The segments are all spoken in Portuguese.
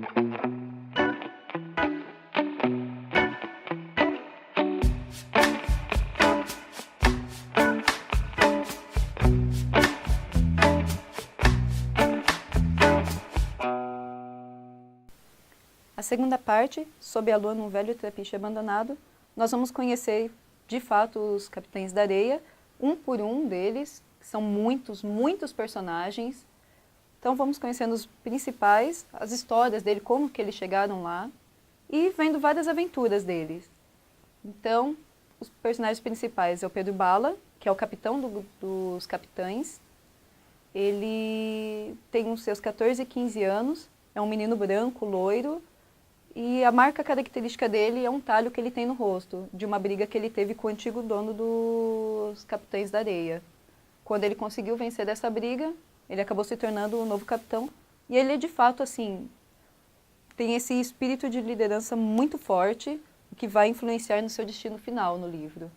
A segunda parte, Sob a Lua num Velho Trapiche Abandonado, nós vamos conhecer, de fato, os Capitães da Areia, um por um deles, que são muitos, muitos personagens. Então vamos conhecendo os principais, as histórias dele, como que eles chegaram lá, e vendo várias aventuras deles. Então, os personagens principais é o Pedro Bala, que é o capitão dos capitães. Ele tem uns seus 14, 15 anos, é um menino branco, loiro, e a marca característica dele é um talho que ele tem no rosto, de uma briga que ele teve com o antigo dono dos Capitães da Areia. Quando ele conseguiu vencer dessa briga, ele acabou se tornando o novo capitão. E ele, de fato, assim, tem esse espírito de liderança muito forte, o que vai influenciar no seu destino final no livro.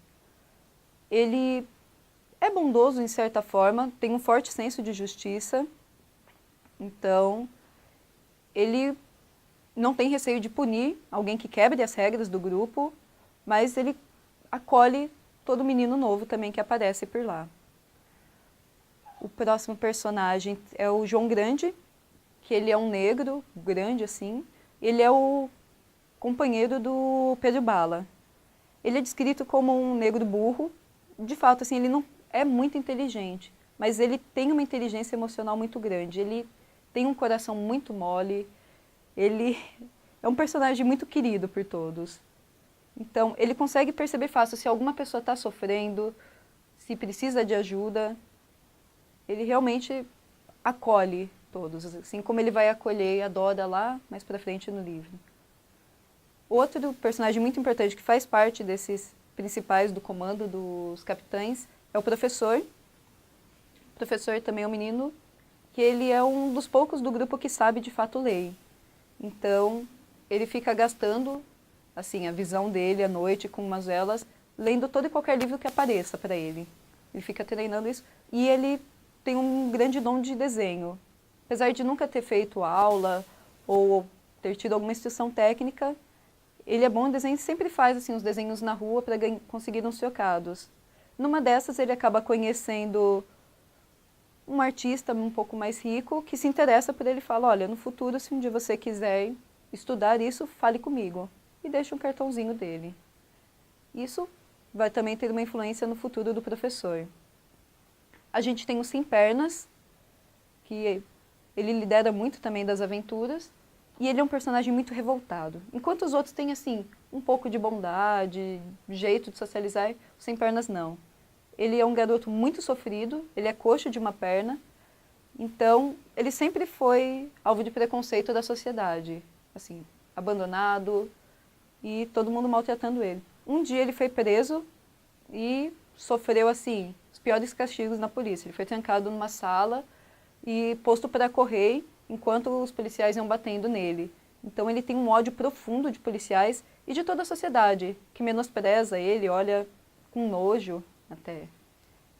Ele é bondoso, em certa forma, tem um forte senso de justiça. Então, ele não tem receio de punir alguém que quebre as regras do grupo, mas ele acolhe todo menino novo também que aparece por lá. O próximo personagem é o João Grande, que ele é um negro, grande assim. Ele é o companheiro do Pedro Bala. Ele é descrito como um negro burro. De fato, assim, ele não é muito inteligente, mas ele tem uma inteligência emocional muito grande. Ele tem um coração muito mole. Ele é um personagem muito querido por todos. Então, ele consegue perceber fácil se alguma pessoa está sofrendo, se precisa de ajuda. Ele realmente acolhe todos, assim como ele vai acolher a Dora lá mais pra frente no livro. Outro personagem muito importante que faz parte desses principais do comando dos capitães é o professor. O professor também é um menino que ele é um dos poucos do grupo que sabe de fato ler. Então, ele fica gastando assim, a visão dele à noite com umas velas, lendo todo e qualquer livro que apareça para ele. Ele fica treinando isso e ele tem um grande dom de desenho. Apesar de nunca ter feito aula ou ter tido alguma instrução técnica, ele é bom em desenho e sempre faz assim, os desenhos na rua para conseguir uns trocados. Numa dessas, ele acaba conhecendo um artista um pouco mais rico que se interessa por ele e fala, olha, no futuro, se um dia você quiser estudar isso, fale comigo. E deixa um cartãozinho dele. Isso vai também ter uma influência no futuro do professor. A gente tem o Sem Pernas, que ele lidera muito também das aventuras, e ele é um personagem muito revoltado. Enquanto os outros têm, assim, um pouco de bondade, jeito de socializar, o Sem Pernas não. Ele é um garoto muito sofrido, ele é coxo de uma perna, então ele sempre foi alvo de preconceito da sociedade, assim, abandonado e todo mundo maltratando ele. Um dia ele foi preso e sofreu, assim, os piores castigos na polícia. Ele foi trancado numa sala e posto para correr enquanto os policiais iam batendo nele. Então ele tem um ódio profundo de policiais e de toda a sociedade, que menospreza ele, olha com nojo até.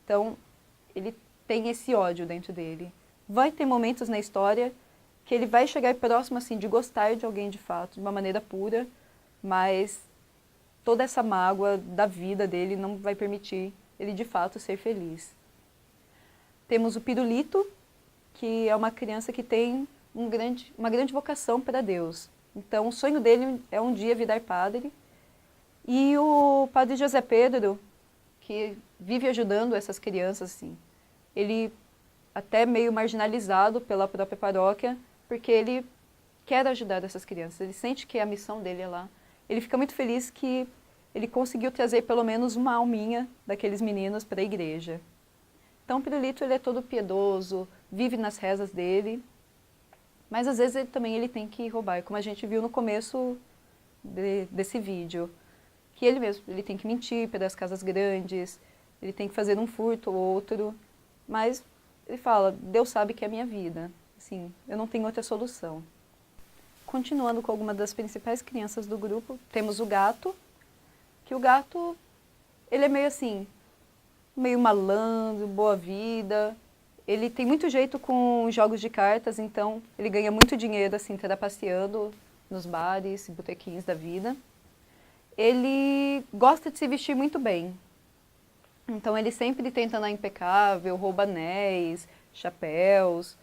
Então, ele tem esse ódio dentro dele. Vai ter momentos na história que ele vai chegar próximo assim, de gostar de alguém de fato, de uma maneira pura, mas toda essa mágoa da vida dele não vai permitir ele de fato ser feliz. Temos o Pirulito, que é uma criança que tem uma grande vocação para Deus. Então, o sonho dele é um dia virar padre. E o padre José Pedro, que vive ajudando essas crianças, assim, ele até meio marginalizado pela própria paróquia, porque ele quer ajudar essas crianças, ele sente que a missão dele é lá. Ele fica muito feliz que ele conseguiu trazer pelo menos uma alminha daqueles meninos para a igreja. Então o Pirulito ele é todo piedoso, vive nas rezas dele, mas às vezes ele tem que roubar, como a gente viu no começo desse vídeo, que ele tem que mentir pelas casas grandes, ele tem que fazer um furto ou outro, mas ele fala, Deus sabe que é a minha vida, assim, eu não tenho outra solução. Continuando com algumas das principais crianças do grupo, temos o Gato, que o Gato, ele é meio assim, meio malandro, boa vida, Ele tem muito jeito com jogos de cartas, então ele ganha muito dinheiro assim, trapaceando nos bares e botequins da vida. Ele gosta de se vestir muito bem. Então ele sempre tenta andar impecável, rouba anéis, chapéus,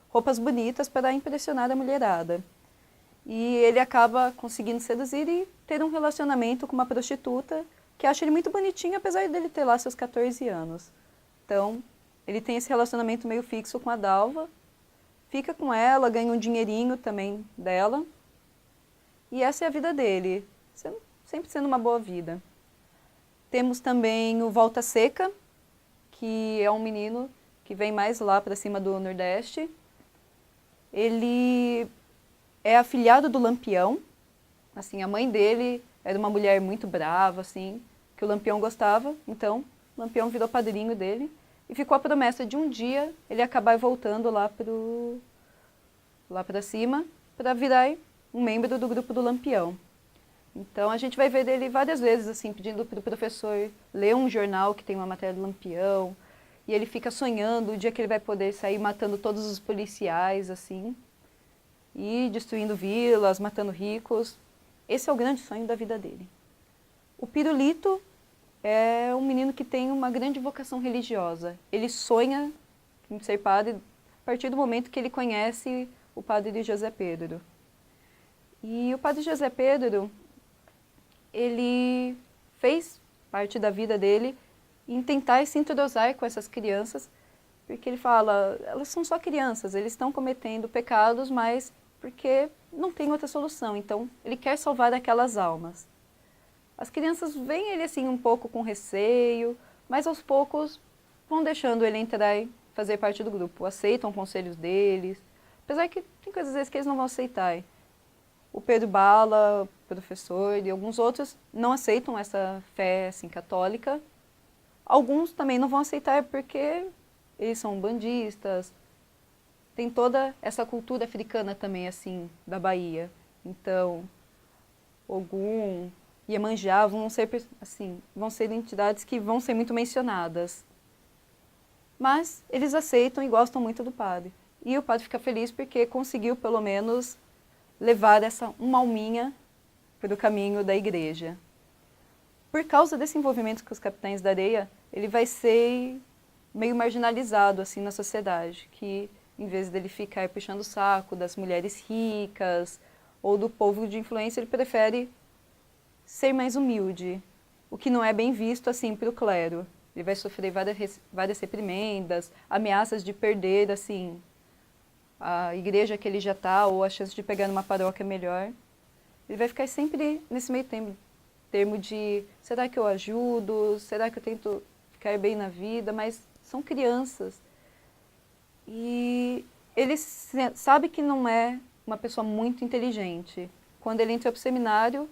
roupas bonitas para impressionar a mulherada. E ele acaba conseguindo seduzir e ter um relacionamento com uma prostituta que acha ele muito bonitinho, apesar dele ter lá seus 14 anos. Então, ele tem esse relacionamento meio fixo com a Dalva, fica com ela, ganha um dinheirinho também dela. E essa é a vida dele, sempre sendo uma boa vida. Temos também o Volta Seca, que é um menino que vem mais lá para cima do Nordeste. Ele é afilhado do Lampião. Assim, a mãe dele era uma mulher muito brava, assim, que o Lampião gostava. Então, o Lampião virou padrinho dele. E ficou a promessa de um dia ele acabar voltando lá para cima para virar um membro do grupo do Lampião. Então a gente vai ver dele várias vezes assim pedindo para o professor ler um jornal que tem uma matéria do Lampião, e ele fica sonhando o dia que ele vai poder sair matando todos os policiais assim, e destruindo vilas, matando ricos. Esse é o grande sonho da vida dele. O Pirulito é um menino que tem uma grande vocação religiosa. Ele sonha em ser padre a partir do momento que ele conhece o padre José Pedro. E o padre José Pedro, ele fez parte da vida dele em tentar se entrosar com essas crianças, porque ele fala, elas são só crianças, eles estão cometendo pecados, mas porque não tem outra solução. Então, ele quer salvar aquelas almas. As crianças veem ele assim um pouco com receio, mas aos poucos vão deixando ele entrar e fazer parte do grupo, aceitam conselhos deles, apesar que tem coisas às vezes que eles não vão aceitar. O Pedro Bala, o professor e alguns outros não aceitam essa fé assim, católica. Alguns também não vão aceitar porque eles são bandistas. Tem toda essa cultura africana também, assim, da Bahia. Então, Ogum, Iemanjá vão ser, assim, vão ser entidades que vão ser muito mencionadas. Mas eles aceitam e gostam muito do padre. E o padre fica feliz porque conseguiu, pelo menos, levar uma alminha para o caminho da igreja. Por causa desse envolvimento com os Capitães da Areia, ele vai ser meio marginalizado assim na sociedade, que em vez dele ficar puxando o saco das mulheres ricas ou do povo de influência, ele prefere ser mais humilde, o que não é bem visto assim para o clero. Ele vai sofrer várias reprimendas, ameaças de perder assim a igreja que ele já está, ou a chance de pegar numa paróquia melhor. Ele vai ficar sempre nesse meio termo de, será que eu ajudo? Será que eu tento ficar bem na vida? Mas são crianças. E ele sabe que não é uma pessoa muito inteligente. Quando ele entrou para o seminário,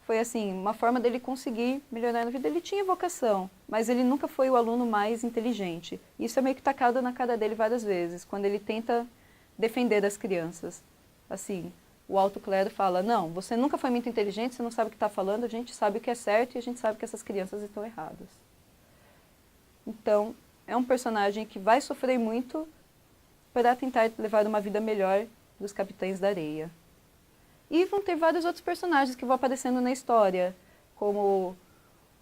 foi assim, uma forma dele conseguir melhorar na vida. Ele tinha vocação, mas ele nunca foi o aluno mais inteligente. Isso é meio que tacado na cara dele várias vezes, quando ele tenta defender das crianças. Assim, o alto clero fala, não, você nunca foi muito inteligente, você não sabe o que está falando, a gente sabe o que é certo e a gente sabe que essas crianças estão erradas. Então, é um personagem que vai sofrer muito para tentar levar uma vida melhor dos Capitães da Areia. E vão ter vários outros personagens que vão aparecendo na história, como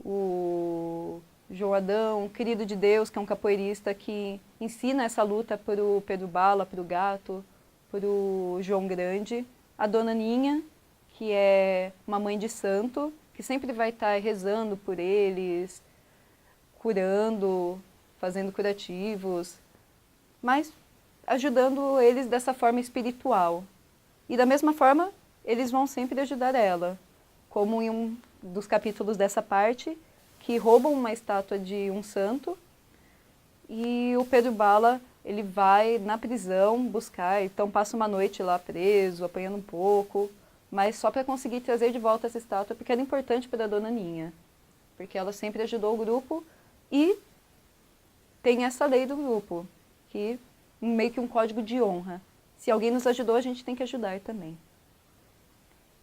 o João Adão, querido de Deus, que é um capoeirista que ensina essa luta para o Pedro Bala, para o Gato, para o João Grande. A Dona Ninha, que é uma mãe de santo, que sempre vai estar rezando por eles, curando, fazendo curativos, mas ajudando eles dessa forma espiritual. E da mesma forma, eles vão sempre ajudar ela, como em um dos capítulos dessa parte, que roubam uma estátua de um santo, e o Pedro Bala, ele vai na prisão buscar, então passa uma noite lá preso, apanhando um pouco, mas só para conseguir trazer de volta essa estátua, porque era importante para a Dona Ninha, porque ela sempre ajudou o grupo, e tem essa lei do grupo, que meio que um código de honra. Se alguém nos ajudou, a gente tem que ajudar também.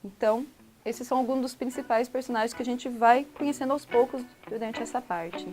Então, esses são alguns dos principais personagens que a gente vai conhecendo aos poucos durante essa parte.